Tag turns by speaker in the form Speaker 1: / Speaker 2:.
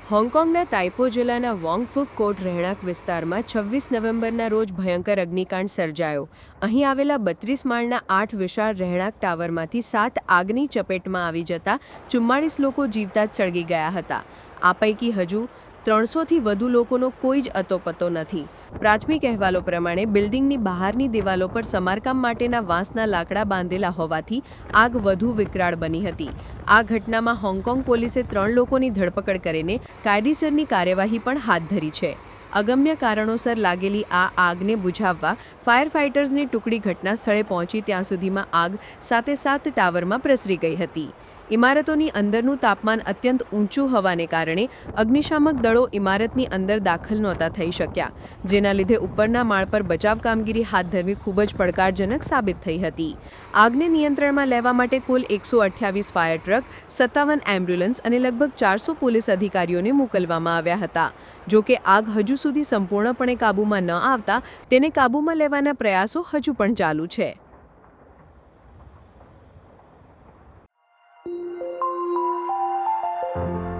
Speaker 1: હોંગકોંગના તાઇપો જિલ્લાના વોંગફુક કોટ રહેણાંક વિસ્તારમાં 26 નવેમ્બરના રોજ ભયંકર અગ્નિકાંડ સર્જાયો. અહીં આવેલા 32 માળના 8 વિશાળ રહેણાંક ટાવરમાંથી 7 આગની ચપેટમાં આવી જતા 44 લોકો જીવતા જ સળગી ગયા હતા. આ પૈકી હજુ 300થી વધુ લોકોનો કોઈ જ અતોપતો નથી. પ્રાથમિક અહેવાલો પ્રમાણે બિલ્ડિંગની બહારની દિવાલો પર સમારકામ માટેના વાંસના લાકડા બાંધેલા હોવાથી આગ વધુ વિકરાળ બની હતી. આ ઘટનામાં હોંગકોંગ પોલીસે 3 લોકોની ધરપકડ કરીને કાયદેસરની કાર્યવાહી પણ હાથ ધરી છે. અગમ્ય કારણોસર લાગેલી આ આગને બુઝાવવા ફાયર ફાઇટર્સની ટુકડી ઘટના સ્થળે પહોંચી ત્યાં સુધીમાં આગ સાથે ટાવરમાં પ્રસરી ગઈ હતી. ઇમારતોની અંદરનું તાપમાન અત્યંત ઊંચું હોવાને કારણે અગ્નિશામક દળો ઇમારતની અંદર દાખલ નહોતા થઈ શક્યા, જેના લીધે ઉપરના માળ પર બચાવ કામગીરી હાથ ધરવી ખૂબ જ પડકારજનક સાબિત થઈ હતી. આગને નિયંત્રણમાં લેવા માટે કુલ 128 ફાયર ટ્રક, 57 એમ્બ્યુલન્સ અને લગભગ 400 પોલીસ અધિકારીઓને મોકલવામાં આવ્યા હતા. જો કે આગ હજુ સુધી સંપૂર્ણપણે કાબૂમાં ન આવતા તેને કાબૂમાં લેવાના પ્રયાસો હજુ પણ ચાલુ છે.
Speaker 2: Thank you.